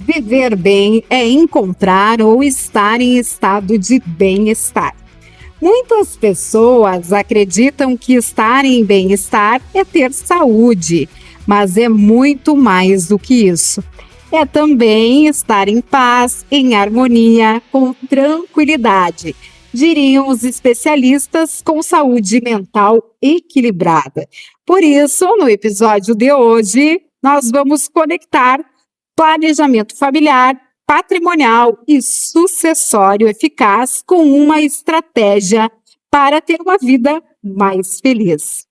Viver bem é encontrar ou estar em estado de bem-estar. Muitas pessoas acreditam que estar em bem-estar é ter saúde, mas é muito mais do que isso. É também estar em paz, em harmonia, com tranquilidade. Diriam os especialistas, com saúde mental equilibrada. Por isso, no episódio de hoje, nós vamos conectar planejamento familiar, patrimonial e sucessório eficaz com uma estratégia para ter uma vida mais feliz.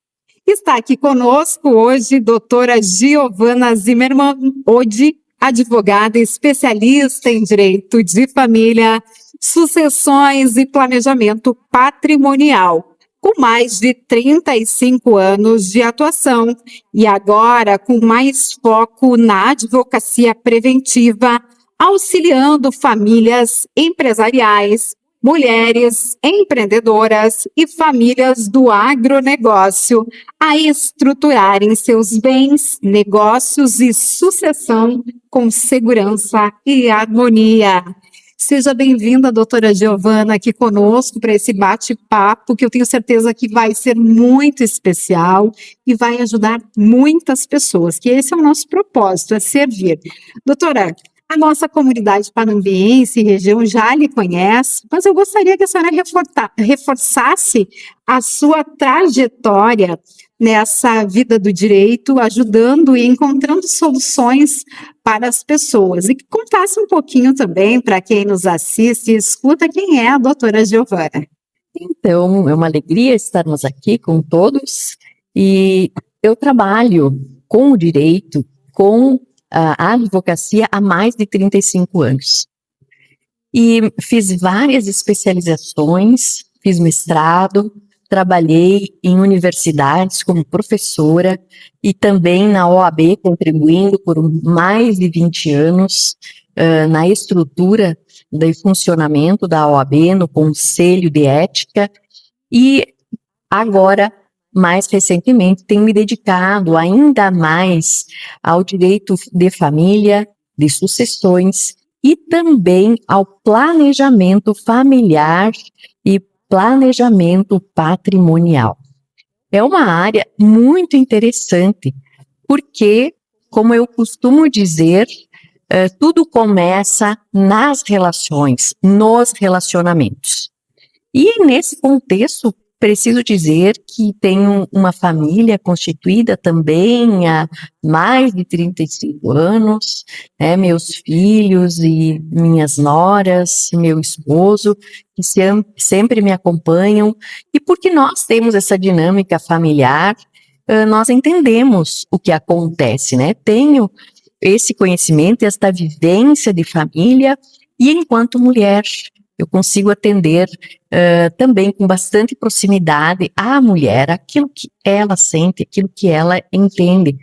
Está aqui conosco hoje doutora Giovana Zimmermann, hoje advogada especialista em direito de família, sucessões e planejamento patrimonial, com mais de 35 anos de atuação e agora com mais foco na advocacia preventiva, auxiliando famílias empresariais, mulheres empreendedoras e famílias do agronegócio a estruturarem seus bens, negócios e sucessão com segurança e harmonia. Seja bem-vinda, doutora Giovana, aqui conosco para esse bate-papo, que eu tenho certeza que vai ser muito especial e vai ajudar muitas pessoas, que esse é o nosso propósito, é servir. Doutora, a nossa comunidade panambiense e região já lhe conhece, mas eu gostaria que a senhora reforçasse a sua trajetória nessa vida do direito, ajudando e encontrando soluções para as pessoas. E que contasse um pouquinho também para quem nos assiste e escuta quem é a doutora Giovana. Então, é uma alegria estarmos aqui com todos e eu trabalho com o direito, com a advocacia há mais de 35 anos. E fiz várias especializações, fiz mestrado, trabalhei em universidades como professora e também na OAB, contribuindo por mais de 20 anos na estrutura do funcionamento da OAB, no Conselho de Ética, e agora, mais recentemente, tenho me dedicado ainda mais ao direito de família, de sucessões e também ao planejamento familiar e planejamento patrimonial. É uma área muito interessante, porque, como eu costumo dizer, tudo começa nas relações, nos relacionamentos. E nesse contexto, preciso dizer que tenho uma família constituída também há mais de 35 anos, meus filhos e minhas noras, meu esposo, que sempre me acompanham, e porque nós temos essa dinâmica familiar, nós entendemos o que acontece, né? Tenho esse conhecimento, esta vivência de família, e enquanto mulher, eu consigo atender também com bastante proximidade à mulher, aquilo que ela sente, aquilo que ela entende.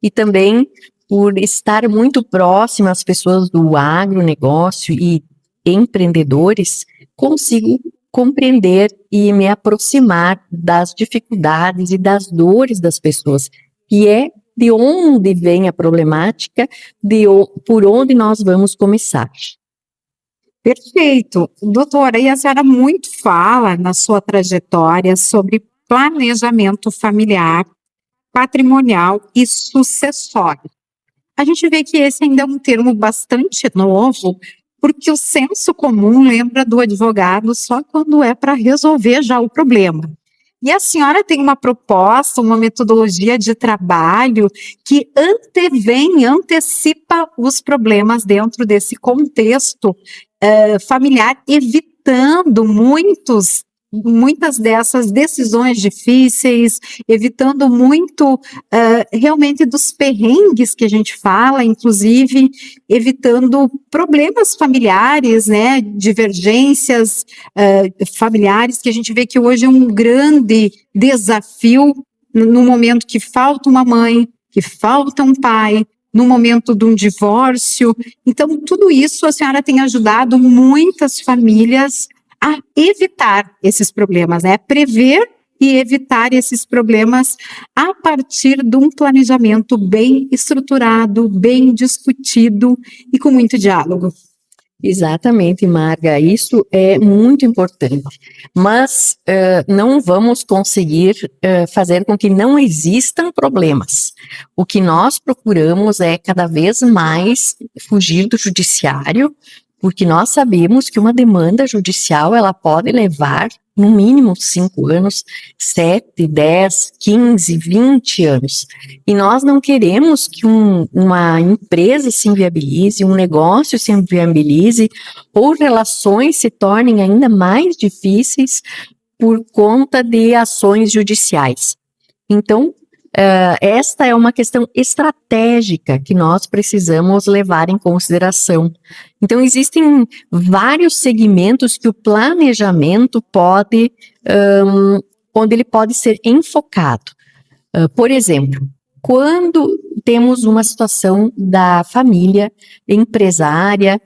E também, por estar muito próxima às pessoas do agronegócio e empreendedores, consigo compreender e me aproximar das dificuldades e das dores das pessoas, que é de onde vem a problemática, por onde nós vamos começar. Perfeito. Doutora, e a senhora muito fala na sua trajetória sobre planejamento familiar, patrimonial e sucessório. A gente vê que esse ainda é um termo bastante novo, porque o senso comum lembra do advogado só quando é para resolver já o problema. E a senhora tem uma proposta, uma metodologia de trabalho que antecipa os problemas dentro desse contexto familiar, evitando muitas dessas decisões difíceis, evitando muito realmente dos perrengues que a gente fala, inclusive evitando problemas familiares, né, divergências familiares, que a gente vê que hoje é um grande desafio no momento que falta uma mãe, que falta um pai, no momento de um divórcio. Então, tudo isso a senhora tem ajudado muitas famílias a evitar esses problemas, né? Prever e evitar esses problemas a partir de um planejamento bem estruturado, bem discutido e com muito diálogo. Exatamente, Marga, isso é muito importante, mas não vamos conseguir fazer com que não existam problemas. O que nós procuramos é cada vez mais fugir do judiciário, porque nós sabemos que uma demanda judicial ela pode levar no mínimo 5 anos, 7, 10, 15, 20 anos. E nós não queremos que uma empresa se inviabilize, um negócio se inviabilize, ou relações se tornem ainda mais difíceis por conta de ações judiciais. Então, esta é uma questão estratégica que nós precisamos levar em consideração. Então, existem vários segmentos que o planejamento pode, onde ele pode ser enfocado. Por exemplo, quando temos uma situação da família empresária,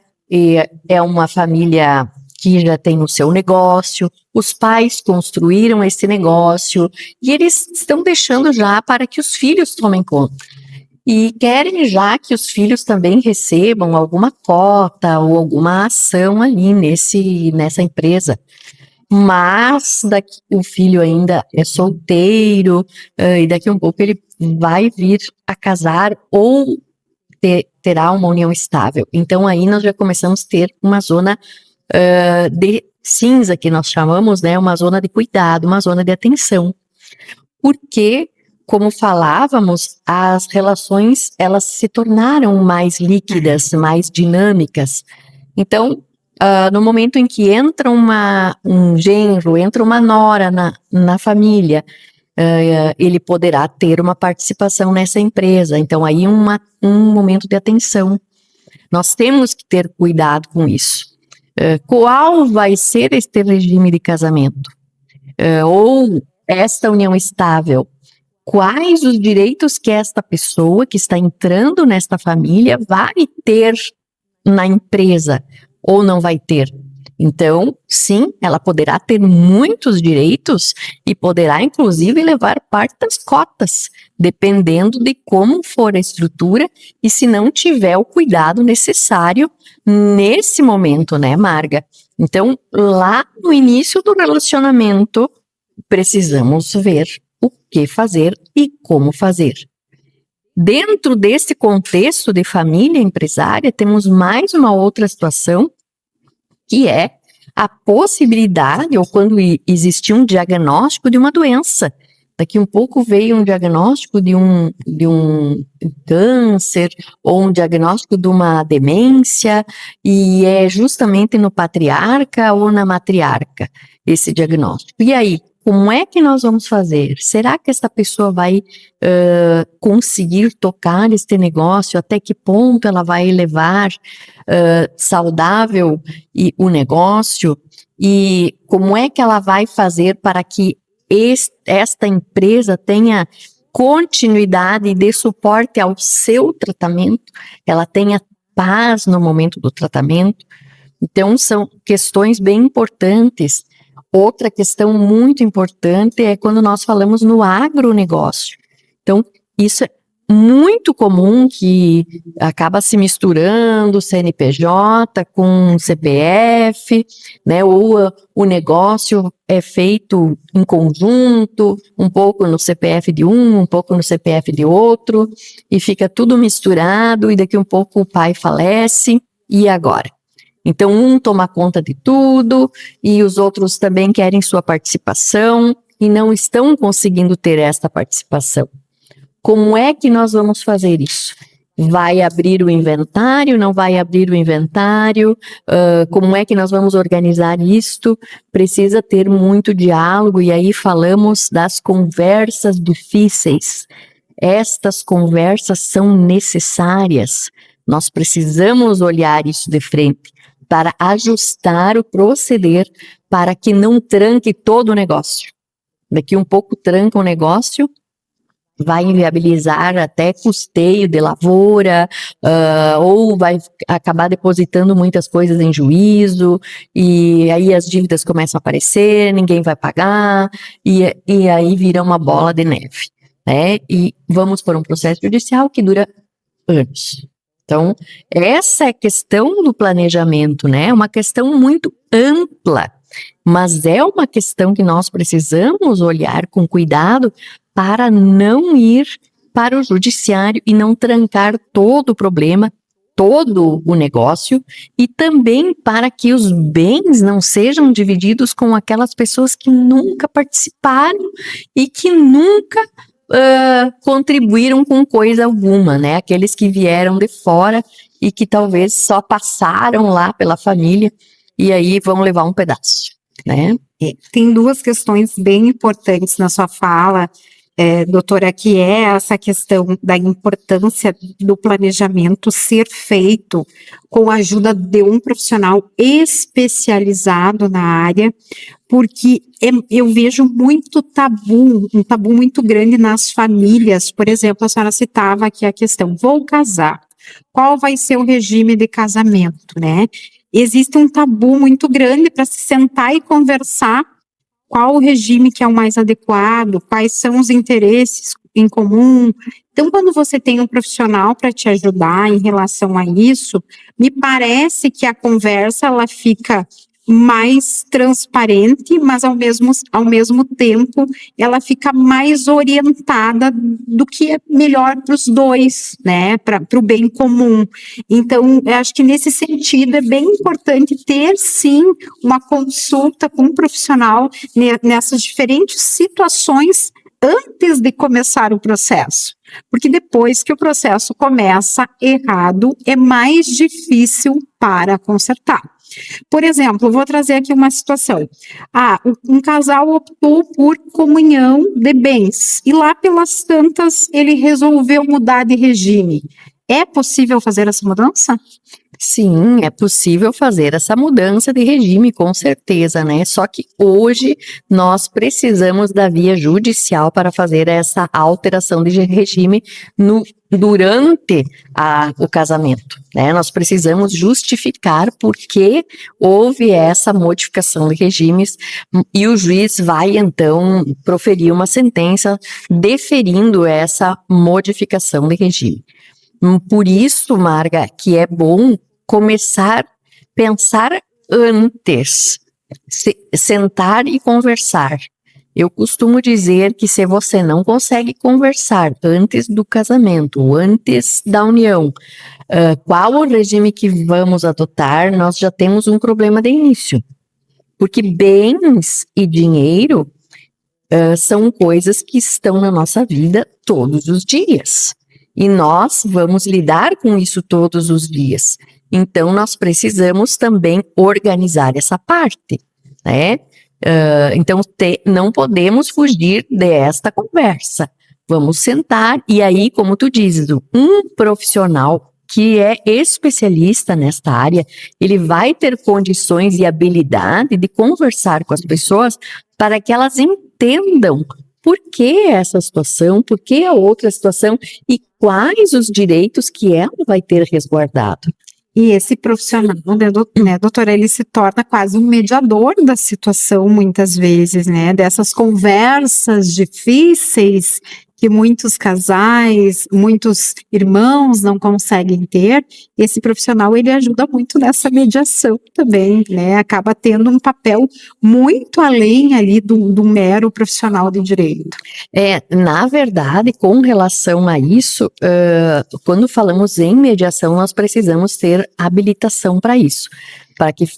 é uma família que já tem o seu negócio, os pais construíram esse negócio e eles estão deixando já para que os filhos tomem conta. E querem já que os filhos também recebam alguma cota ou alguma ação ali nessa empresa. Mas o filho ainda é solteiro e daqui a um pouco ele vai vir a casar ou terá uma união estável. Então aí nós já começamos a ter uma zona de cinza, que nós chamamos, né, uma zona de cuidado, uma zona de atenção. Porque, como falávamos, as relações, elas se tornaram mais líquidas, mais dinâmicas. Então, no momento em que entra um genro, entra uma nora na família, ele poderá ter uma participação nessa empresa. Então, aí um momento de atenção. Nós temos que ter cuidado com isso. Qual vai ser este regime de casamento? Ou esta união estável? Quais os direitos que esta pessoa que está entrando nesta família vai ter na empresa ou não vai ter? Então, sim, ela poderá ter muitos direitos e poderá, inclusive, levar parte das cotas, dependendo de como for a estrutura e se não tiver o cuidado necessário nesse momento, né, Marga? Então, lá no início do relacionamento, precisamos ver o que fazer e como fazer. Dentro desse contexto de família empresária, temos mais uma outra situação, que é a possibilidade, ou quando existir um diagnóstico de uma doença. Daqui um pouco veio um diagnóstico de um câncer, ou um diagnóstico de uma demência, e é justamente no patriarca ou na matriarca esse diagnóstico. E aí, como é que nós vamos fazer? Será que essa pessoa vai conseguir tocar este negócio? Até que ponto ela vai levar saudável o negócio? E como é que ela vai fazer para que esta empresa tenha continuidade e dê suporte ao seu tratamento? Ela tenha paz no momento do tratamento? Então, são questões bem importantes. Outra questão muito importante é quando nós falamos no agronegócio. Então, isso é muito comum, que acaba se misturando CNPJ com CPF, né? Ou o negócio é feito em conjunto, um pouco no CPF de um pouco no CPF de outro, e fica tudo misturado, e daqui um pouco o pai falece, e agora? Então, um toma conta de tudo e os outros também querem sua participação e não estão conseguindo ter esta participação. Como é que nós vamos fazer isso? Vai abrir o inventário? Não vai abrir o inventário? Como é que nós vamos organizar isto? Precisa ter muito diálogo, e aí falamos das conversas difíceis. Estas conversas são necessárias. Nós precisamos olhar isso de frente, para ajustar o proceder, para que não tranque todo o negócio. Daqui um pouco tranca o negócio vai inviabilizar até custeio de lavoura, ou vai acabar depositando muitas coisas em juízo, e aí as dívidas começam a aparecer, ninguém vai pagar, e aí vira uma bola de neve, né? E vamos por um processo judicial que dura anos. Então, essa é a questão do planejamento, né? É uma questão muito ampla, mas é uma questão que nós precisamos olhar com cuidado para não ir para o judiciário e não trancar todo o problema, todo o negócio, e também para que os bens não sejam divididos com aquelas pessoas que nunca participaram e que nunca contribuíram com coisa alguma, né? Aqueles que vieram de fora e que talvez só passaram lá pela família e aí vão levar um pedaço, né? Tem duas questões bem importantes na sua fala, doutora, que é essa questão da importância do planejamento ser feito com a ajuda de um profissional especializado na área, porque eu vejo muito tabu, um tabu muito grande nas famílias. Por exemplo, a senhora citava aqui a questão, vou casar, qual vai ser o regime de casamento, né? Existe um tabu muito grande para se sentar e conversar qual o regime que é o mais adequado, quais são os interesses em comum. Então, quando você tem um profissional para te ajudar em relação a isso, me parece que a conversa ela fica mais transparente, mas ao mesmo tempo ela fica mais orientada do que é melhor para os dois, né, para o bem comum. Então, eu acho que nesse sentido é bem importante ter, sim, uma consulta com um profissional nessas diferentes situações antes de começar o processo. Porque depois que o processo começa errado, é mais difícil para consertar. Por exemplo, vou trazer aqui uma situação. Um casal optou por comunhão de bens e lá pelas tantas ele resolveu mudar de regime. É possível fazer essa mudança? Sim, é possível fazer essa mudança de regime, com certeza, né? Só que hoje nós precisamos da via judicial para fazer essa alteração de regime durante o casamento, né? Nós precisamos justificar por que houve essa modificação de regimes e o juiz vai, então, proferir uma sentença deferindo essa modificação de regime. Por isso, Marga, que é bom começar a pensar antes, sentar e conversar. Eu costumo dizer que se você não consegue conversar antes do casamento, ou antes da união, qual o regime que vamos adotar, nós já temos um problema de início. Porque bens e dinheiro são coisas que estão na nossa vida todos os dias. E nós vamos lidar com isso todos os dias. Então, nós precisamos também organizar essa parte, né? Então, não podemos fugir desta conversa. Vamos sentar e aí, como tu dizes, um profissional que é especialista nesta área, ele vai ter condições e habilidade de conversar com as pessoas para que elas entendam por que essa situação, por que a outra situação e quais os direitos que ela vai ter resguardado. E esse profissional, né, doutora, ele se torna quase um mediador da situação, muitas vezes, né, dessas conversas difíceis que muitos casais, muitos irmãos não conseguem ter. Esse profissional, ele ajuda muito nessa mediação também, né, acaba tendo um papel muito além ali do mero profissional de direito. Na verdade, com relação a isso, quando falamos em mediação, nós precisamos ter habilitação para isso,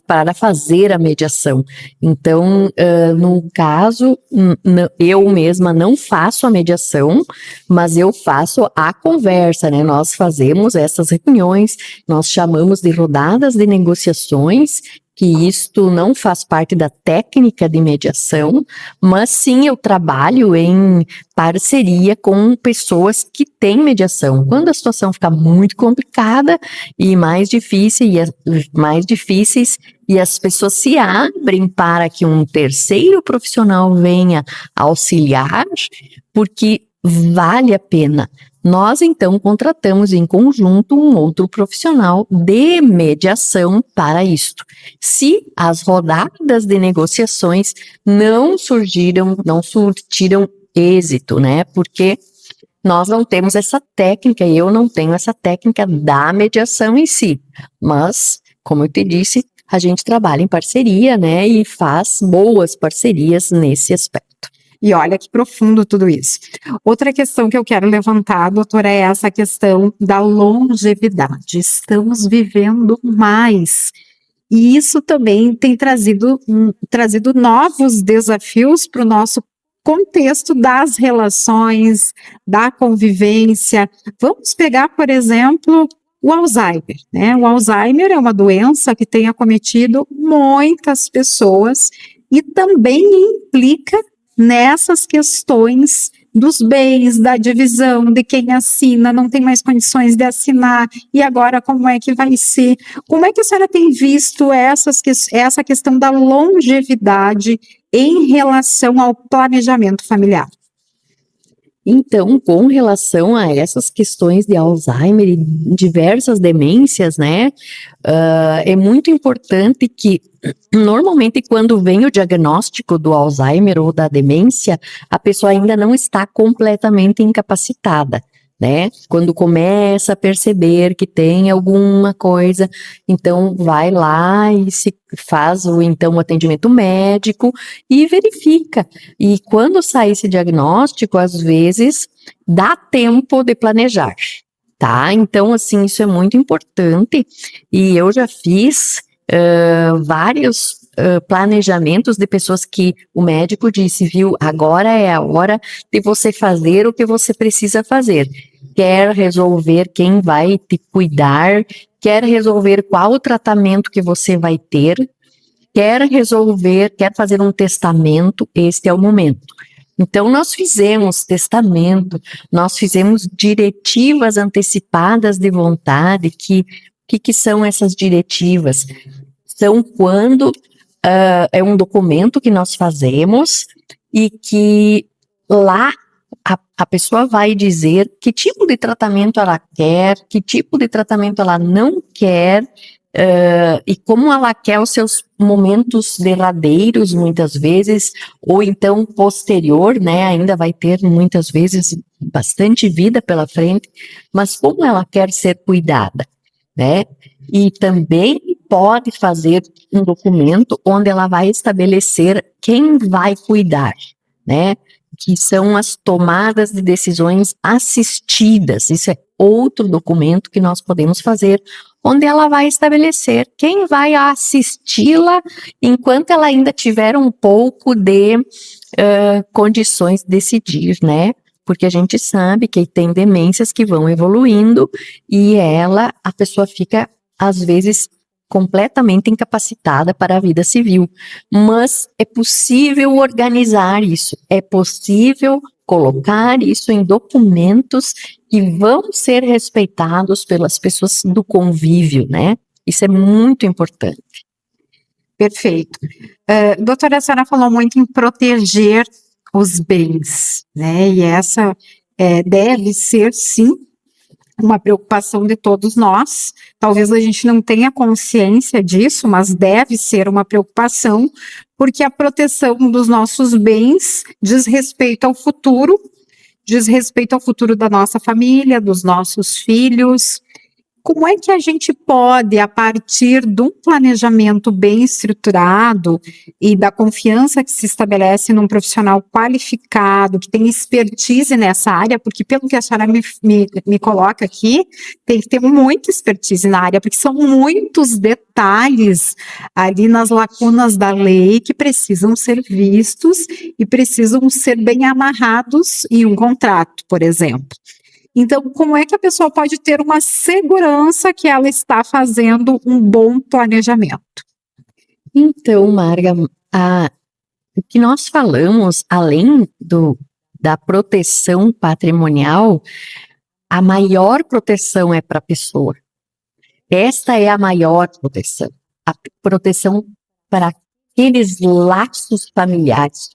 para fazer a mediação. Então, no caso, eu mesma não faço a mediação, mas eu faço a conversa, né? Nós fazemos essas reuniões, nós chamamos de rodadas de negociações, que isto não faz parte da técnica de mediação, mas sim eu trabalho em parceria com pessoas que têm mediação. Quando a situação fica muito complicada e mais difíceis e as pessoas se abrem para que um terceiro profissional venha auxiliar, porque vale a pena. Nós, então, contratamos em conjunto um outro profissional de mediação para isto. Se as rodadas de negociações não surtiram êxito, né? Porque nós não temos essa técnica, eu não tenho essa técnica da mediação em si. Mas, como eu te disse, a gente trabalha em parceria, né? E faz boas parcerias nesse aspecto. E olha que profundo tudo isso. Outra questão que eu quero levantar, doutora, é essa questão da longevidade. Estamos vivendo mais. E isso também tem trazido novos desafios para o nosso contexto das relações, da convivência. Vamos pegar, por exemplo, o Alzheimer, né? O Alzheimer é uma doença que tem acometido muitas pessoas e também implica nessas questões dos bens, da divisão, de quem assina, não tem mais condições de assinar, e agora como é que vai ser? Como é que a senhora tem visto essa questão da longevidade em relação ao planejamento familiar? Então, com relação a essas questões de Alzheimer e diversas demências, né, é muito importante que, normalmente, quando vem o diagnóstico do Alzheimer ou da demência, a pessoa ainda não está completamente incapacitada, né? Quando começa a perceber que tem alguma coisa, então vai lá e se faz o atendimento médico e verifica. E quando sai esse diagnóstico, às vezes dá tempo de planejar, tá? Então, assim, isso é muito importante e eu já fiz vários planejamentos de pessoas que o médico disse, viu, agora é a hora de você fazer o que você precisa fazer. Quer resolver quem vai te cuidar, quer resolver qual o tratamento que você vai ter, quer fazer um testamento, este é o momento. Então, nós fizemos testamento, nós fizemos diretivas antecipadas de vontade, que são essas diretivas? São quando é um documento que nós fazemos e que lá a pessoa vai dizer que tipo de tratamento ela quer, que tipo de tratamento ela não quer, e como ela quer os seus momentos derradeiros, muitas vezes, ou então posterior, né, ainda vai ter muitas vezes bastante vida pela frente, mas como ela quer ser cuidada, né? E também pode fazer um documento onde ela vai estabelecer quem vai cuidar, né? Que são as tomadas de decisões assistidas. Isso é outro documento que nós podemos fazer, onde ela vai estabelecer quem vai assisti-la enquanto ela ainda tiver um pouco de condições de decidir, né? Porque a gente sabe que tem demências que vão evoluindo e a pessoa fica, às vezes, completamente incapacitada para a vida civil. Mas é possível organizar isso, é possível colocar isso em documentos que vão ser respeitados pelas pessoas do convívio, né? Isso é muito importante. Perfeito. Doutora, a senhora falou muito em proteger os bens, né? E essa deve ser, sim, uma preocupação de todos nós. Talvez a gente não tenha consciência disso, mas deve ser uma preocupação, porque a proteção dos nossos bens diz respeito ao futuro da nossa família, dos nossos filhos. Como é que a gente pode, a partir de um planejamento bem estruturado e da confiança que se estabelece num profissional qualificado, que tem expertise nessa área, porque pelo que a senhora me coloca aqui, tem que ter muita expertise na área, porque são muitos detalhes ali nas lacunas da lei que precisam ser vistos e precisam ser bem amarrados em um contrato, por exemplo. Então, como é que a pessoa pode ter uma segurança que ela está fazendo um bom planejamento? Então, Marga, o que nós falamos, além da proteção patrimonial, a maior proteção é para a pessoa. Esta é a maior proteção. A proteção para aqueles laços familiares,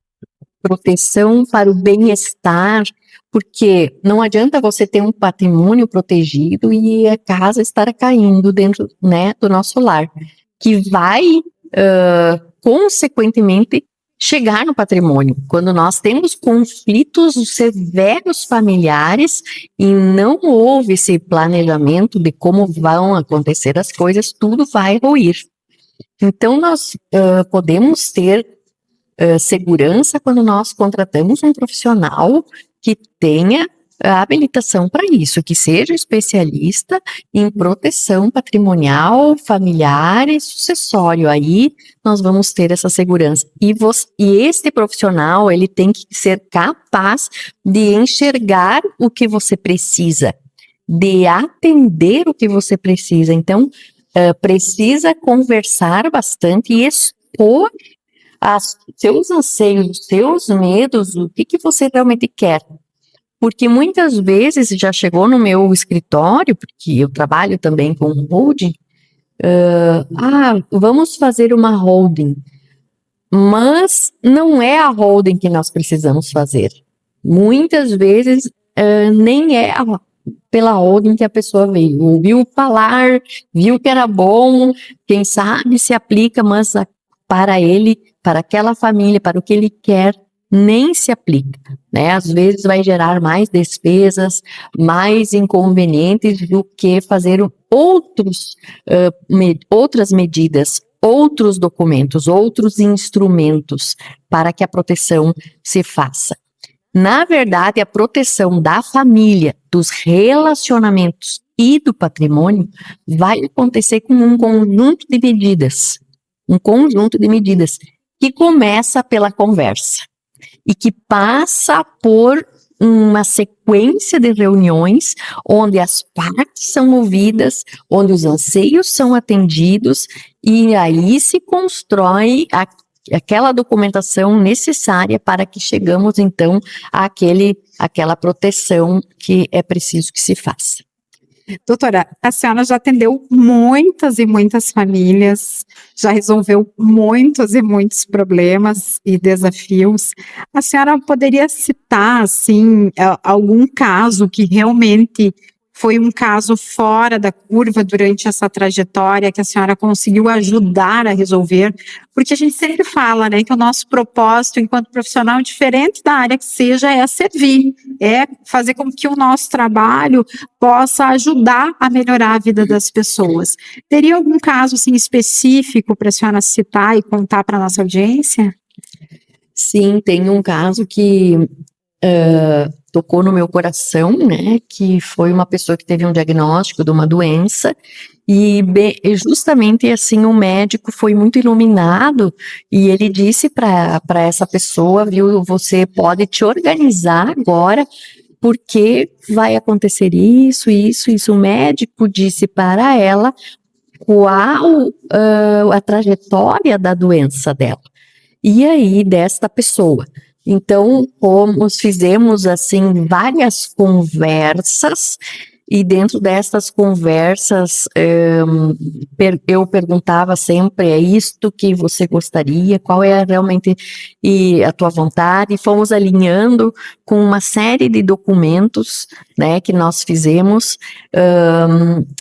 proteção para o bem-estar, Porque não adianta você ter um patrimônio protegido e a casa estar caindo dentro, né, do nosso lar, que vai, consequentemente, chegar no patrimônio. Quando nós temos conflitos severos familiares e não houve esse planejamento de como vão acontecer as coisas, tudo vai ruir. Então, nós podemos ter segurança quando nós contratamos um profissional que tenha a habilitação para isso, que seja especialista em proteção patrimonial, familiar e sucessório. Aí nós vamos ter essa segurança. E este profissional, ele tem que ser capaz de enxergar o que você precisa, de atender o que você precisa. Então, precisa conversar bastante e expor seus anseios, os seus medos, o que você realmente quer. Porque muitas vezes já chegou no meu escritório, porque eu trabalho também com holding, vamos fazer uma holding, mas não é a holding que nós precisamos fazer. Muitas vezes nem é pela holding que a pessoa veio, ouviu falar, viu que era bom, quem sabe se aplica, mas para ele, para aquela família, para o que ele quer, nem se aplica, né? Às vezes vai gerar mais despesas, mais inconvenientes do que fazer outras medidas, outros documentos, outros instrumentos para que a proteção se faça. Na verdade, a proteção da família, dos relacionamentos e do patrimônio vai acontecer com um conjunto de medidas. Um conjunto de medidas que começa pela conversa e que passa por uma sequência de reuniões onde as partes são ouvidas, onde os anseios são atendidos e aí se constrói aquela documentação necessária para que chegamos então àquela proteção que é preciso que se faça. Doutora, a senhora já atendeu muitas e muitas famílias, já resolveu muitos e muitos problemas e desafios. A senhora poderia citar, assim, algum caso que realmente foi um caso fora da curva durante essa trajetória que a senhora conseguiu ajudar a resolver? Porque a gente sempre fala, né, que o nosso propósito enquanto profissional, diferente da área que seja, é servir, é fazer com que o nosso trabalho possa ajudar a melhorar a vida das pessoas. Teria algum caso assim, específico para a senhora citar e contar para a nossa audiência? Sim, tem um caso que tocou no meu coração, né, que foi uma pessoa que teve um diagnóstico de uma doença e justamente assim o médico foi muito iluminado e ele disse para essa pessoa, viu, você pode te organizar agora porque vai acontecer isso. O médico disse para ela qual a trajetória da doença dela e aí desta pessoa. Então, fizemos assim várias conversas e dentro destas conversas eu perguntava sempre, é isto que você gostaria, qual é realmente a tua vontade, e fomos alinhando com uma série de documentos, né, que nós fizemos,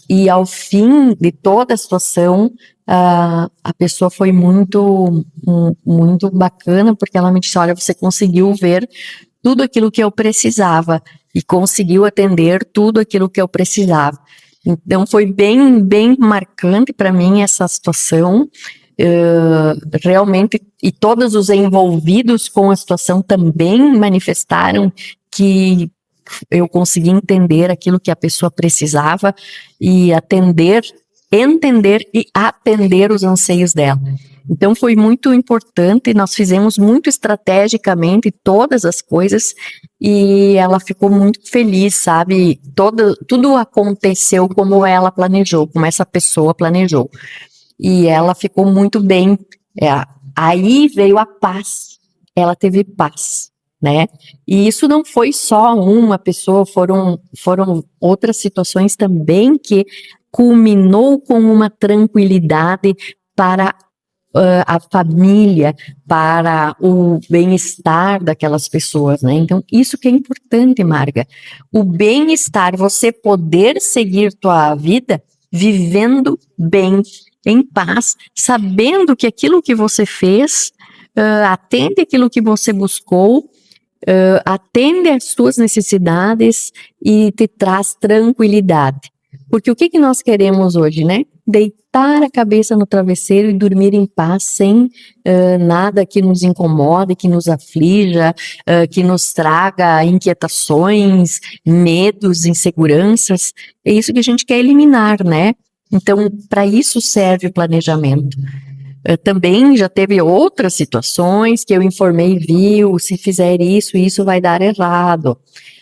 e ao fim de toda a situação, a pessoa foi muito bacana, porque ela me disse, olha, você conseguiu ver tudo aquilo que eu precisava e conseguiu atender tudo aquilo que eu precisava. Então foi bem marcante para mim essa situação, realmente, e todos os envolvidos com a situação também manifestaram que eu consegui entender aquilo que a pessoa precisava e entender e atender os anseios dela. Então foi muito importante, nós fizemos muito estrategicamente todas as coisas e ela ficou muito feliz, sabe? Tudo aconteceu como ela planejou, como essa pessoa planejou. E ela ficou muito bem. Aí veio a paz, ela teve paz, né? E isso não foi só uma pessoa, foram outras situações também que culminou com uma tranquilidade para a família, para o bem-estar daquelas pessoas, né? Então, isso que é importante, Marga. O bem-estar, você poder seguir tua vida vivendo bem, em paz, sabendo que aquilo que você fez atende aquilo que você buscou, atende às suas necessidades e te traz tranquilidade. Porque o que nós queremos hoje, né? Deitar a cabeça no travesseiro e dormir em paz, sem nada que nos incomode, que nos aflija, que nos traga inquietações, medos, inseguranças. É isso que a gente quer eliminar, né? Então, para isso serve o planejamento. Também já teve outras situações que eu informei, viu, se fizer isso, isso vai dar errado.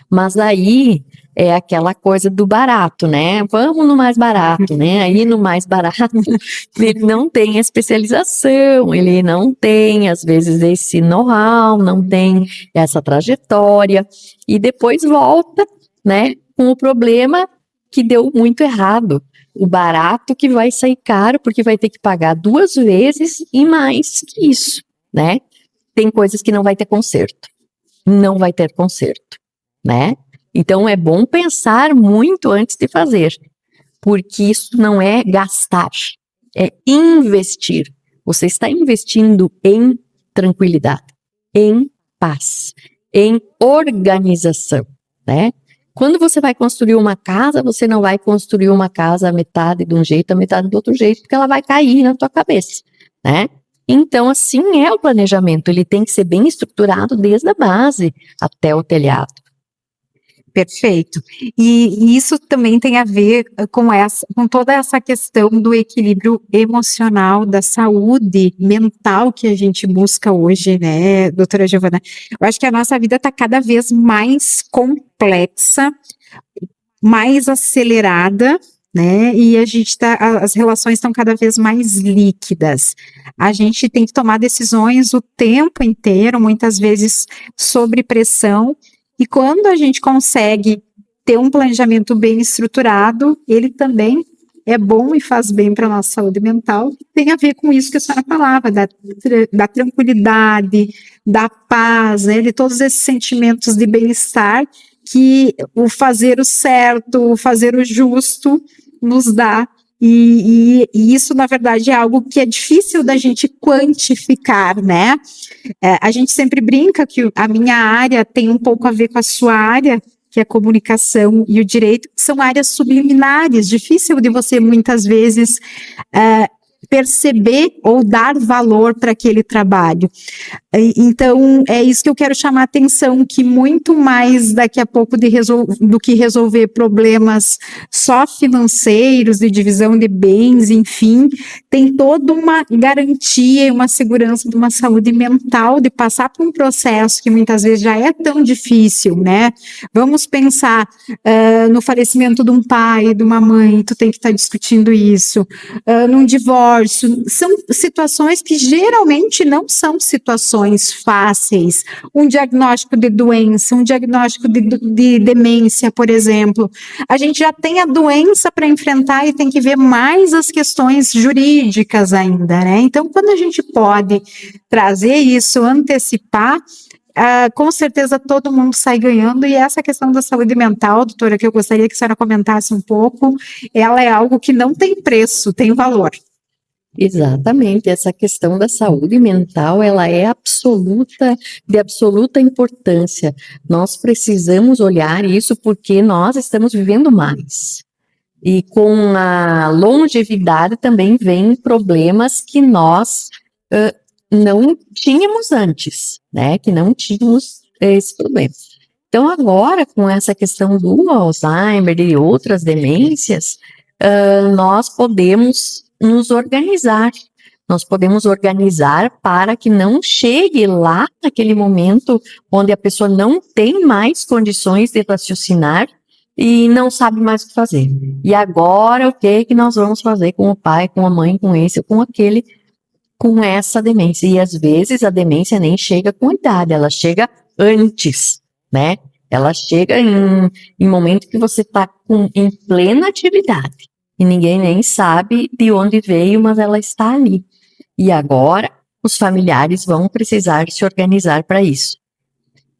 Mas aí é aquela coisa do barato, né? Vamos no mais barato, né? Aí no mais barato ele não tem especialização, ele não tem, às vezes, esse know-how, não tem essa trajetória, e depois volta, né, com o problema que deu muito errado. O barato que vai sair caro, porque vai ter que pagar 2 vezes e mais que isso, né? Tem coisas que não vai ter conserto. Não vai ter conserto, né? Então, é bom pensar muito antes de fazer, porque isso não é gastar, é investir. Você está investindo em tranquilidade, em paz, em organização, né? Quando você vai construir uma casa, você não vai construir uma casa a metade de um jeito, a metade do outro jeito, porque ela vai cair na tua cabeça, né? Então, assim é o planejamento, ele tem que ser bem estruturado desde a base até o telhado. Perfeito. E isso também tem a ver com toda essa questão do equilíbrio emocional, da saúde mental que a gente busca hoje, né, doutora Giovana? Eu acho que a nossa vida está cada vez mais complexa, mais acelerada, né? E as relações estão cada vez mais líquidas. A gente tem que tomar decisões o tempo inteiro, muitas vezes sob pressão. E quando a gente consegue ter um planejamento bem estruturado, ele também é bom e faz bem para a nossa saúde mental. Tem a ver com isso que a senhora falava, da tranquilidade, da paz, né, de todos esses sentimentos de bem-estar que o fazer o certo, o fazer o justo nos dá. E isso, na verdade, é algo que é difícil da gente quantificar, né? A gente sempre brinca que a minha área tem um pouco a ver com a sua área, que é a comunicação e o direito, que são áreas subliminares, difícil de você, muitas vezes, perceber ou dar valor para aquele trabalho. Então, é isso que eu quero chamar a atenção, que muito mais daqui a pouco do que resolver problemas só financeiros, de divisão de bens, enfim, tem toda uma garantia e uma segurança de uma saúde mental, de passar por um processo que muitas vezes já é tão difícil, né? Vamos pensar no falecimento de um pai, de uma mãe, tu tem que estar discutindo isso, num divórcio, são situações que geralmente não são situações fáceis. Um diagnóstico de doença, um diagnóstico de demência, por exemplo. A gente já tem a doença para enfrentar e tem que ver mais as questões jurídicas ainda, né? Então, quando a gente pode trazer isso, antecipar, com certeza todo mundo sai ganhando. E essa questão da saúde mental, doutora, que eu gostaria que a senhora comentasse um pouco, ela é algo que não tem preço, tem valor. Exatamente, essa questão da saúde mental, ela é de absoluta importância. Nós precisamos olhar isso porque nós estamos vivendo mais. E com a longevidade também vem problemas que nós não tínhamos antes, né? Que não tínhamos esse problema. Então, agora, com essa questão do Alzheimer e outras demências, nós podemos nos organizar. Nós podemos organizar para que não chegue lá naquele momento onde a pessoa não tem mais condições de raciocinar e não sabe mais o que fazer. E agora, o que nós vamos fazer com o pai, com a mãe, com esse ou com aquele, com essa demência? E às vezes a demência nem chega com idade, ela chega antes, né? Ela chega em momento que você está em plena atividade. E ninguém nem sabe de onde veio, mas ela está ali. E agora os familiares vão precisar se organizar para isso.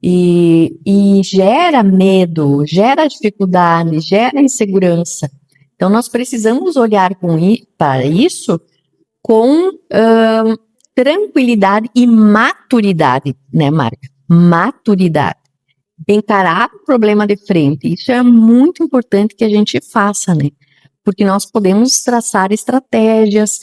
E gera medo, gera dificuldade, gera insegurança. Então, nós precisamos olhar para isso com tranquilidade e maturidade, né, Marga? Maturidade. Encarar o problema de frente. Isso é muito importante que a gente faça, né? Porque nós podemos traçar estratégias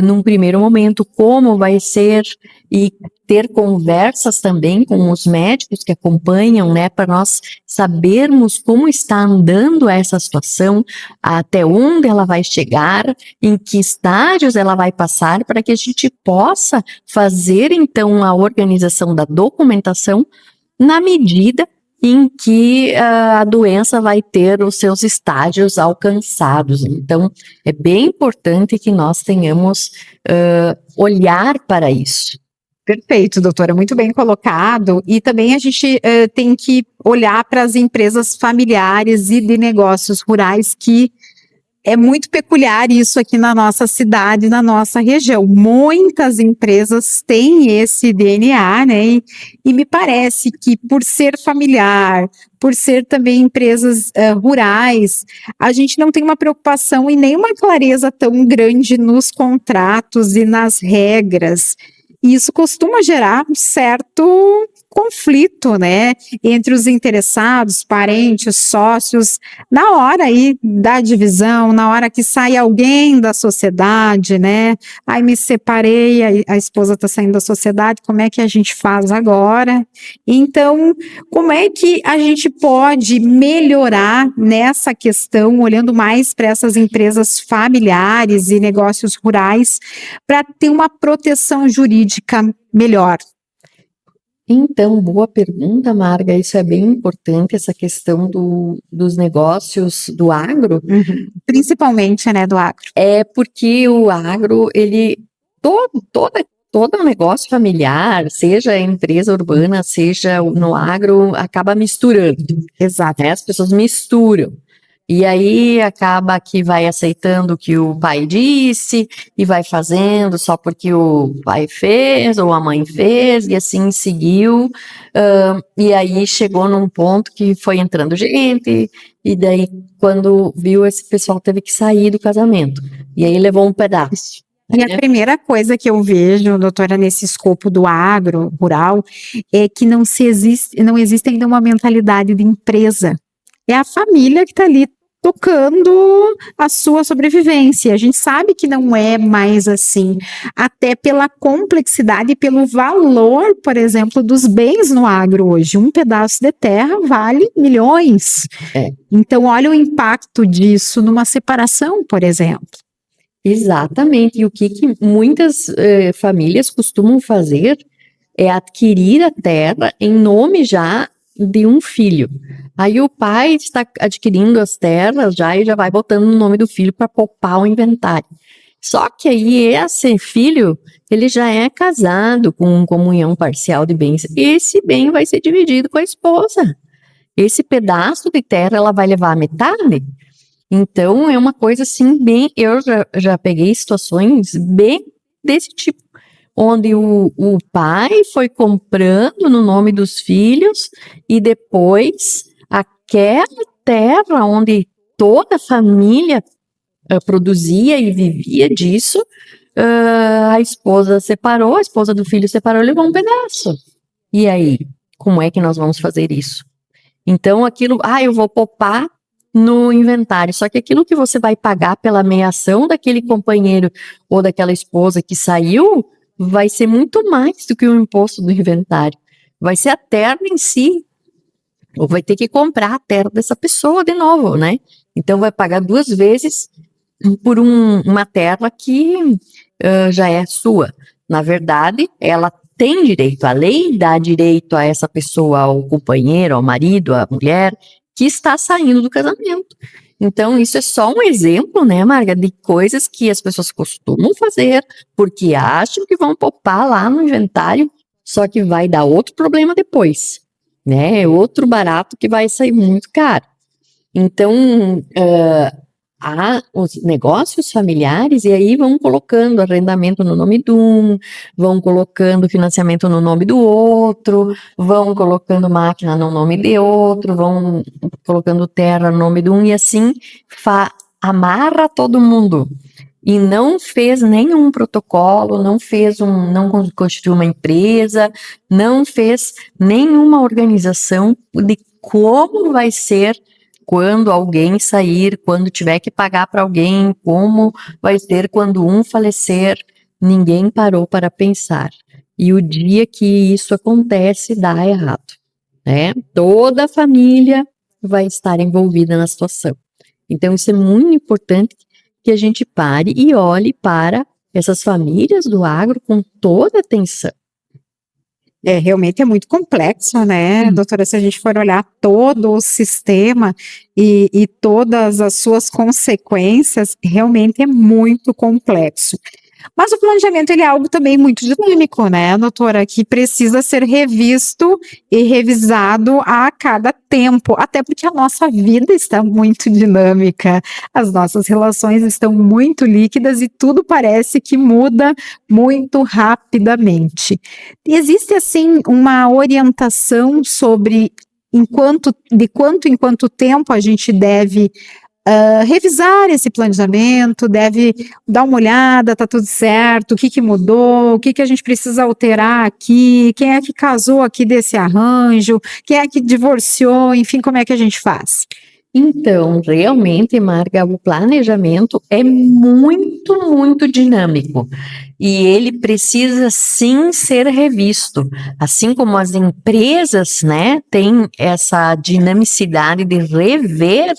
num primeiro momento, como vai ser, e ter conversas também com os médicos que acompanham, né, para nós sabermos como está andando essa situação, até onde ela vai chegar, em que estágios ela vai passar, para que a gente possa fazer, então, a organização da documentação na medida em que a doença vai ter os seus estágios alcançados. Então, é bem importante que nós tenhamos olhar para isso. Perfeito, doutora, muito bem colocado. E também a gente tem que olhar para as empresas familiares e de negócios rurais, que é muito peculiar isso aqui na nossa cidade, na nossa região. Muitas empresas têm esse DNA, né? E me parece que por ser familiar, por ser também empresas rurais, a gente não tem uma preocupação e nem uma clareza tão grande nos contratos e nas regras. E isso costuma gerar um certo conflito, né, entre os interessados, parentes, sócios, na hora aí da divisão, na hora que sai alguém da sociedade, né, aí me separei, a esposa está saindo da sociedade, como é que a gente faz agora? Então, como é que a gente pode melhorar nessa questão, olhando mais para essas empresas familiares e negócios rurais, para ter uma proteção jurídica melhor? Então, boa pergunta, Marga. Isso é bem importante, essa questão dos negócios do agro. Principalmente, né, do agro. É porque o agro, ele, todo negócio familiar, seja a empresa urbana, seja no agro, acaba misturando. Exato. Né? As pessoas misturam. E aí acaba que vai aceitando o que o pai disse e vai fazendo só porque o pai fez ou a mãe fez, e assim seguiu. E aí chegou num ponto que foi entrando gente, e daí quando viu, esse pessoal teve que sair do casamento. E aí levou um pedaço. E a primeira coisa que eu vejo, doutora, nesse escopo do agro rural, é que não existe ainda uma mentalidade de empresa. É a família que está ali tocando a sua sobrevivência. A gente sabe que não é mais assim, até pela complexidade e pelo valor, por exemplo, dos bens no agro hoje. Um pedaço de terra vale milhões. Então, olha o impacto disso numa separação, por exemplo. Exatamente. E o que muitas famílias costumam fazer é adquirir a terra em nome já de um filho. Aí o pai está adquirindo as terras já e já vai botando o nome do filho para poupar o inventário. Só que aí esse filho, ele já é casado com comunhão parcial de bens. Esse bem vai ser dividido com a esposa. Esse pedaço de terra ela vai levar a metade. Então é uma coisa assim bem... Eu já peguei situações bem desse tipo, onde o pai foi comprando no nome dos filhos e depois aquela terra onde toda a família produzia e vivia disso, a esposa separou, a esposa do filho separou e levou um pedaço. E aí, como é que nós vamos fazer isso? Então aquilo, eu vou poupar no inventário, só que aquilo que você vai pagar pela meação daquele companheiro ou daquela esposa que saiu, vai ser muito mais do que o imposto do inventário. Vai ser a terra em si. Ou vai ter que comprar a terra dessa pessoa de novo, né? Então vai pagar 2 vezes por uma terra que já é sua. Na verdade, ela tem direito, a lei dá direito a essa pessoa, ao companheiro, ao marido, à mulher, que está saindo do casamento. Então, isso é só um exemplo, né, Marga, de coisas que as pessoas costumam fazer, porque acham que vão poupar lá no inventário, só que vai dar outro problema depois, né, outro barato que vai sair muito caro. Então, os negócios familiares, e aí vão colocando arrendamento no nome de um, vão colocando financiamento no nome do outro, vão colocando máquina no nome de outro, vão colocando terra no nome de um, e assim amarra todo mundo. E não fez nenhum protocolo, não constituiu uma empresa, não fez nenhuma organização de como vai ser quando alguém sair, quando tiver que pagar para alguém, como vai ser quando um falecer. Ninguém parou para pensar. E o dia que isso acontece, dá errado, né? Toda a família vai estar envolvida na situação. Então, isso é muito importante, que a gente pare e olhe para essas famílias do agro com toda atenção. Realmente é muito complexo, né, doutora? Se a gente for olhar todo o sistema e todas as suas consequências, realmente é muito complexo. Mas o planejamento, ele é algo também muito dinâmico, né, doutora? Que precisa ser revisto e revisado a cada tempo, até porque a nossa vida está muito dinâmica, as nossas relações estão muito líquidas e tudo parece que muda muito rapidamente. Existe, assim, uma orientação sobre de quanto em quanto tempo a gente deve revisar esse planejamento, deve dar uma olhada, está tudo certo, o que mudou, o que a gente precisa alterar aqui, quem é que casou aqui desse arranjo, quem é que divorciou, enfim, como é que a gente faz? Então, realmente, Marga, o planejamento é muito, muito dinâmico e ele precisa sim ser revisto, assim como as empresas, né, têm essa dinamicidade de rever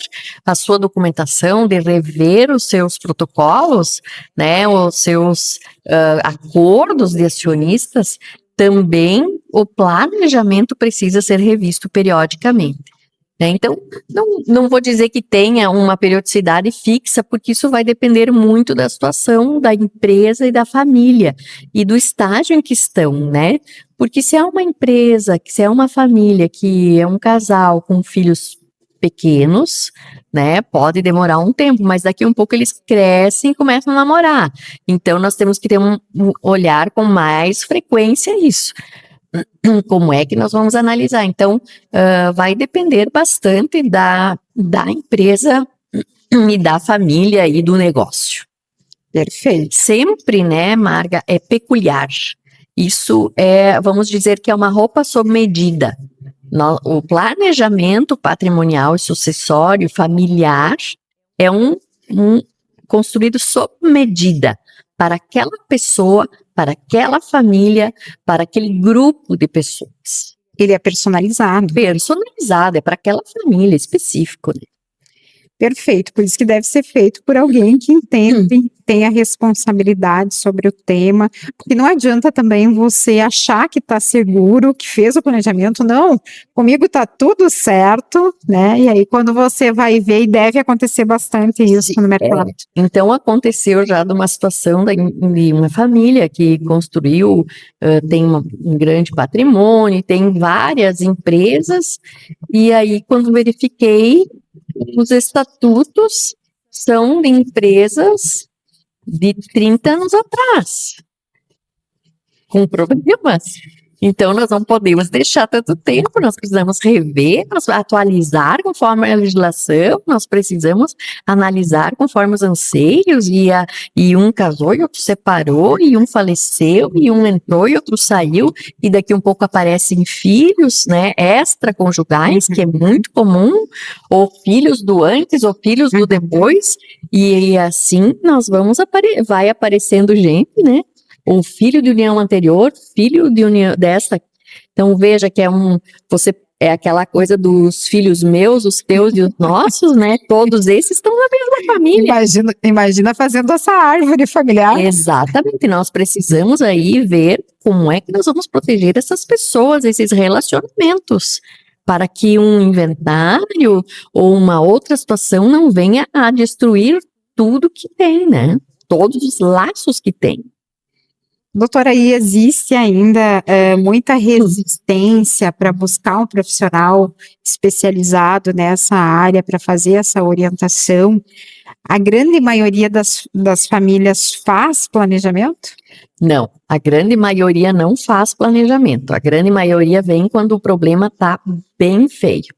a sua documentação, de rever os seus protocolos, né, os seus acordos de acionistas, também o planejamento precisa ser revisto periodicamente. Então, não vou dizer que tenha uma periodicidade fixa, porque isso vai depender muito da situação da empresa e da família e do estágio em que estão, né? Porque se é uma empresa, se é uma família que é um casal com filhos pequenos, né, pode demorar um tempo, mas daqui a um pouco eles crescem e começam a namorar. Então, nós temos que ter um olhar com mais frequência nisso. Como é que nós vamos analisar? Então, vai depender bastante da empresa e da família e do negócio. Perfeito. Sempre, né, Marga, é peculiar. Isso vamos dizer que é uma roupa sob medida. O planejamento patrimonial e sucessório familiar é construído sob medida para aquela pessoa, para aquela família, para aquele grupo de pessoas. Ele é personalizado. Personalizado, é para aquela família específica, né? Perfeito, por isso que deve ser feito por alguém que entende, tem a responsabilidade sobre o tema, porque não adianta também você achar que está seguro, que fez o planejamento, não, comigo está tudo certo, né, e aí quando você vai ver, e deve acontecer bastante isso no mercado. Então aconteceu já de uma situação de uma família que construiu, tem um grande patrimônio, tem várias empresas, e aí quando verifiquei, os estatutos são de empresas de 30 anos atrás, com problemas. Então, nós não podemos deixar tanto tempo, nós precisamos rever, atualizar conforme a legislação, nós precisamos analisar conforme os anseios, e um casou e outro separou, e um faleceu, e um entrou e outro saiu, e daqui um pouco aparecem filhos, né, extraconjugais, que é muito comum, ou filhos do antes, ou filhos do depois, e assim nós vai aparecendo gente, né, ou filho de união anterior, filho de união dessa. Então veja que é aquela coisa dos filhos meus, os teus e os nossos, né? Todos esses estão na mesma família. Imagina fazendo essa árvore familiar. Exatamente, nós precisamos aí ver como é que nós vamos proteger essas pessoas, esses relacionamentos, para que um inventário ou uma outra situação não venha a destruir tudo que tem, né? Todos os laços que tem. Doutora, aí existe ainda muita resistência para buscar um profissional especializado nessa área para fazer essa orientação. A grande maioria das famílias faz planejamento? Não, a grande maioria não faz planejamento. A grande maioria vem quando o problema está bem feio.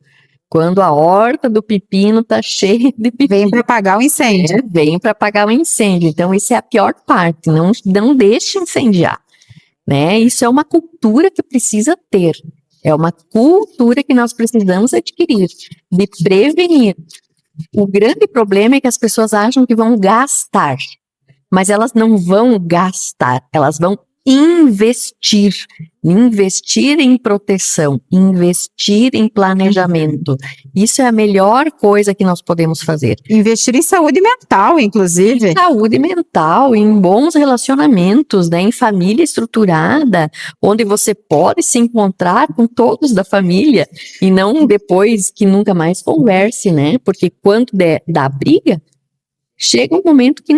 Quando a horta do pepino está cheia de pepino. Vem para apagar o incêndio. Vem para apagar o incêndio. Então, isso é a pior parte. Não deixe incendiar, né? Isso é uma cultura que precisa ter. É uma cultura que nós precisamos adquirir, de prevenir. O grande problema é que as pessoas acham que vão gastar, mas elas não vão gastar, elas vão investir em proteção, investir em planejamento. Isso é a melhor coisa que nós podemos fazer. Investir em saúde mental, inclusive. Em saúde mental, em bons relacionamentos, né, em família estruturada, onde você pode se encontrar com todos da família e não depois que nunca mais converse, né? Porque quando dá briga, chega um momento que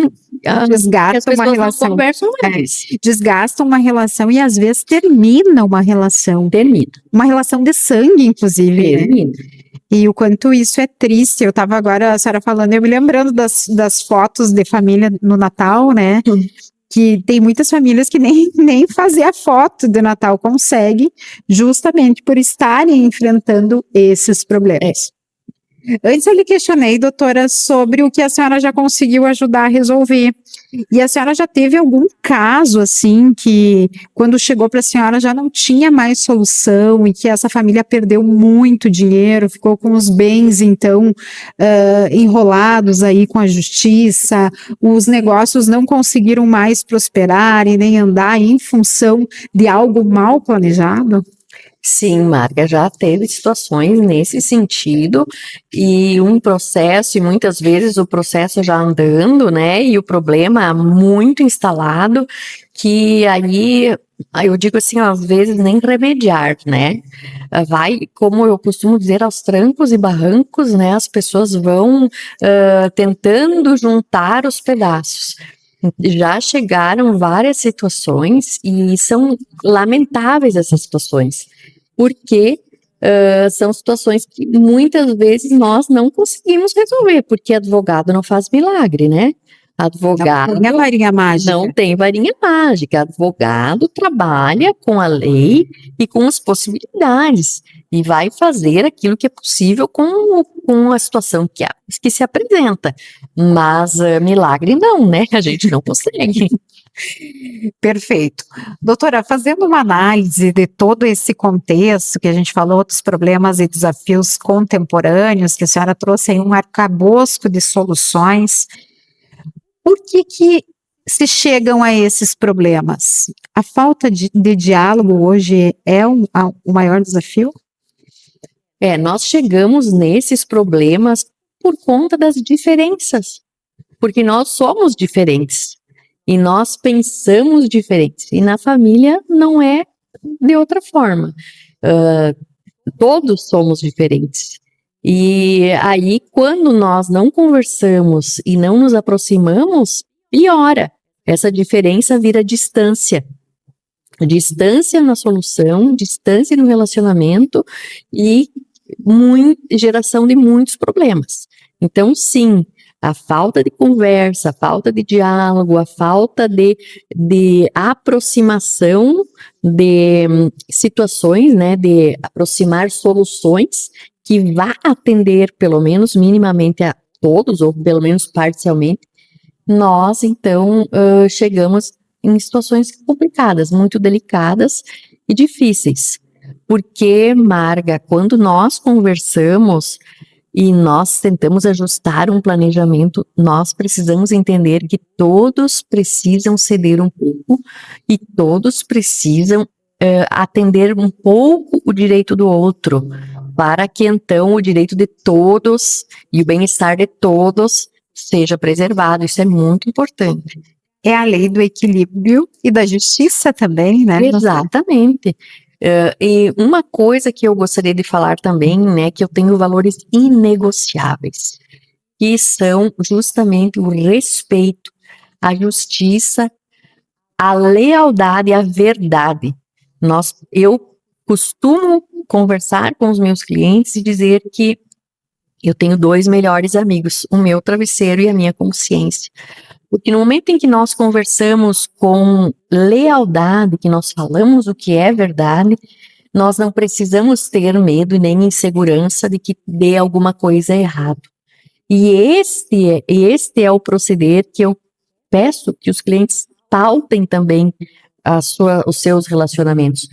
desgasta uma relação. Não conversam mais. Desgasta uma relação e às vezes termina uma relação. Termina. Uma relação de sangue, inclusive. Termina. Né? E o quanto isso é triste. Eu estava agora, a senhora falando, eu me lembrando das fotos de família no Natal, né? Que tem muitas famílias que nem fazer a foto de Natal conseguem, justamente por estarem enfrentando esses problemas. Antes eu lhe questionei, doutora, sobre o que a senhora já conseguiu ajudar a resolver. E a senhora já teve algum caso, assim, que quando chegou para a senhora já não tinha mais solução e que essa família perdeu muito dinheiro, ficou com os bens, então, enrolados aí com a justiça, os negócios não conseguiram mais prosperar e nem andar em função de algo mal planejado? Sim, Marga, já teve situações nesse sentido e um processo, e muitas vezes o processo já andando, né, e o problema muito instalado, que aí, eu digo assim, às vezes nem remediar, né, vai, como eu costumo dizer, aos trancos e barrancos, né, as pessoas vão tentando juntar os pedaços. Já chegaram várias situações e são lamentáveis essas situações, porque são situações que muitas vezes nós não conseguimos resolver, porque advogado não faz milagre, né? Advogado não tem varinha mágica. Não tem varinha mágica. Advogado trabalha com a lei e com as possibilidades e vai fazer aquilo que é possível com a situação que se apresenta. Mas milagre não, né? A gente não consegue. Perfeito. Doutora, fazendo uma análise de todo esse contexto que a gente falou, dos problemas e desafios contemporâneos, que a senhora trouxe aí um arcabouço de soluções, por que se chegam a esses problemas? A falta de diálogo hoje é o maior desafio? Nós chegamos nesses problemas por conta das diferenças, porque nós somos diferentes e nós pensamos diferentes, e na família não é de outra forma. Todos somos diferentes. E aí, quando nós não conversamos e não nos aproximamos, piora. Essa diferença vira distância. Distância na solução, distância no relacionamento e geração de muitos problemas. Então, sim, a falta de conversa, a falta de diálogo, a falta de aproximação de situações, né, de aproximar soluções que vá atender pelo menos minimamente a todos, ou pelo menos parcialmente, nós então chegamos em situações complicadas, muito delicadas e difíceis. Porque, Marga, quando nós conversamos e nós tentamos ajustar um planejamento, nós precisamos entender que todos precisam ceder um pouco e todos precisam atender um pouco o direito do outro, para que então o direito de todos e o bem-estar de todos seja preservado. Isso é muito importante. É a lei do equilíbrio e da justiça também, né? Exatamente. E uma coisa que eu gostaria de falar também, né, que eu tenho valores inegociáveis, que são justamente o respeito, a justiça, a lealdade, a verdade. Eu costumo conversar com os meus clientes e dizer que eu tenho 2 melhores amigos, o meu travesseiro e a minha consciência. Porque no momento em que nós conversamos com lealdade, que nós falamos o que é verdade, nós não precisamos ter medo e nem insegurança de que dê alguma coisa errada. E este é o proceder que eu peço que os clientes pautem também os seus relacionamentos.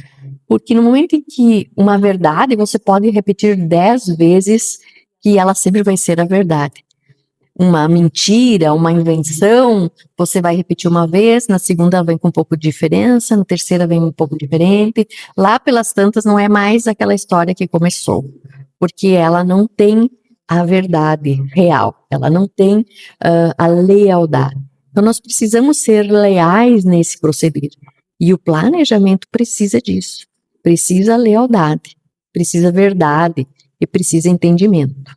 Porque no momento em que uma verdade, você pode repetir 10 vezes que ela sempre vai ser a verdade. Uma mentira, uma invenção, você vai repetir uma vez, na segunda vem com um pouco de diferença, na terceira vem um pouco diferente. Lá pelas tantas não é mais aquela história que começou, porque ela não tem a verdade real, ela não tem a lealdade. Então nós precisamos ser leais nesse proceder. E o planejamento precisa disso, precisa lealdade, precisa verdade e precisa entendimento.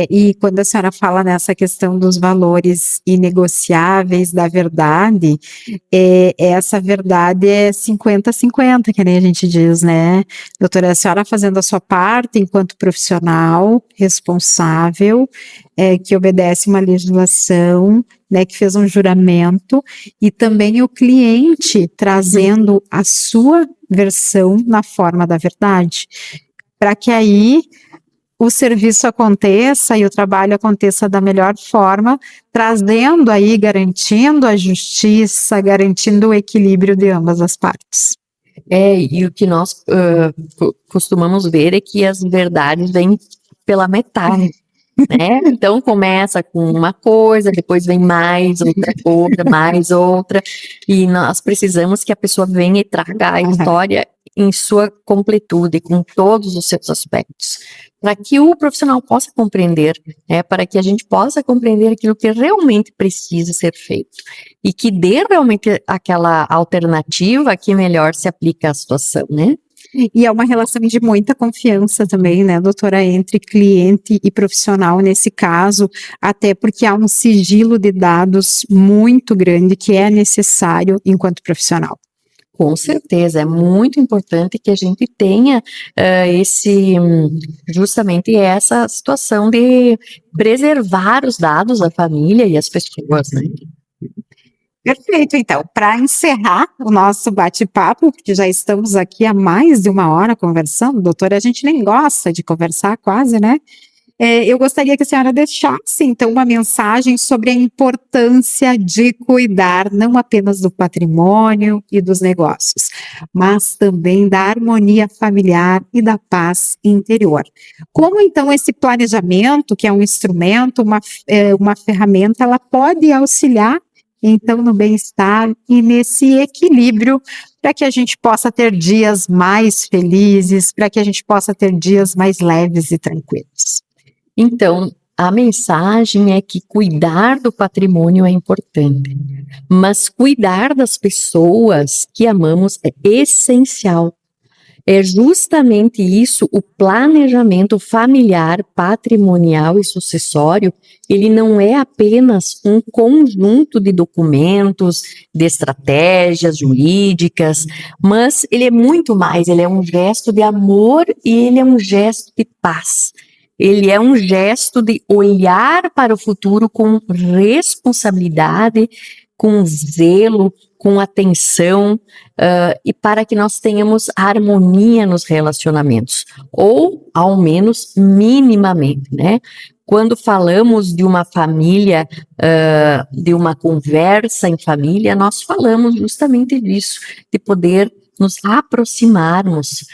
E quando a senhora fala nessa questão dos valores inegociáveis da verdade, essa verdade é 50-50, que nem a gente diz, né? Doutora, a senhora fazendo a sua parte enquanto profissional responsável, que obedece uma legislação, né, que fez um juramento, e também o cliente trazendo a sua versão na forma da verdade, para que aí o serviço aconteça e o trabalho aconteça da melhor forma, trazendo aí, garantindo a justiça, garantindo o equilíbrio de ambas as partes. E o que nós costumamos ver é que as verdades vêm pela metade, né? Então começa com uma coisa, depois vem mais outra coisa, mais outra, e nós precisamos que a pessoa venha e traga a história em sua completude, com todos os seus aspectos, para que o profissional possa compreender, para que a gente possa compreender aquilo que realmente precisa ser feito e que dê realmente aquela alternativa que melhor se aplica à situação, né? E é uma relação de muita confiança também, né, doutora, entre cliente e profissional nesse caso, até porque há um sigilo de dados muito grande que é necessário enquanto profissional. Com certeza, é muito importante que a gente tenha justamente essa situação de preservar os dados da família e as pessoas, né? Perfeito, então, para encerrar o nosso bate-papo, porque já estamos aqui há mais de 1 hora conversando, doutora, a gente nem gosta de conversar quase, né? Eu gostaria que a senhora deixasse, então, uma mensagem sobre a importância de cuidar não apenas do patrimônio e dos negócios, mas também da harmonia familiar e da paz interior. Como, então, esse planejamento, que é um instrumento, uma ferramenta, ela pode auxiliar, então, no bem-estar e nesse equilíbrio para que a gente possa ter dias mais felizes, para que a gente possa ter dias mais leves e tranquilos. Então, a mensagem é que cuidar do patrimônio é importante, mas cuidar das pessoas que amamos é essencial. É justamente isso, o planejamento familiar, patrimonial e sucessório, ele não é apenas um conjunto de documentos, de estratégias jurídicas, mas ele é muito mais, ele é um gesto de amor e ele é um gesto de paz. Ele é um gesto de olhar para o futuro com responsabilidade, com zelo, com atenção, e para que nós tenhamos harmonia nos relacionamentos, ou ao menos minimamente, né? Quando falamos de uma família, de uma conversa em família, nós falamos justamente disso, de poder nos aproximarmos,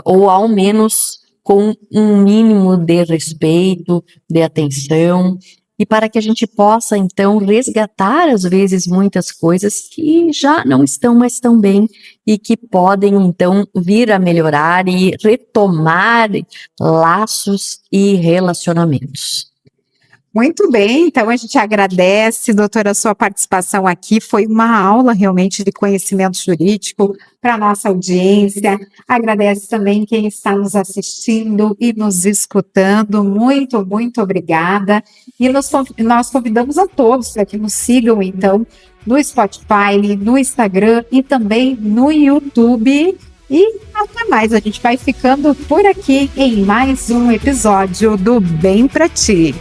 ou ao menos com um mínimo de respeito, de atenção, e para que a gente possa, então, resgatar, às vezes, muitas coisas que já não estão mais tão bem e que podem, então, vir a melhorar e retomar laços e relacionamentos. Muito bem, então a gente agradece, doutora, a sua participação aqui. Foi uma aula realmente de conhecimento jurídico para a nossa audiência. Agradece também quem está nos assistindo e nos escutando. Muito, muito obrigada. E nós convidamos a todos para que nos sigam, então, no Spotify, no Instagram e também no YouTube. E até mais, a gente vai ficando por aqui em mais um episódio do Bem Pra Ti.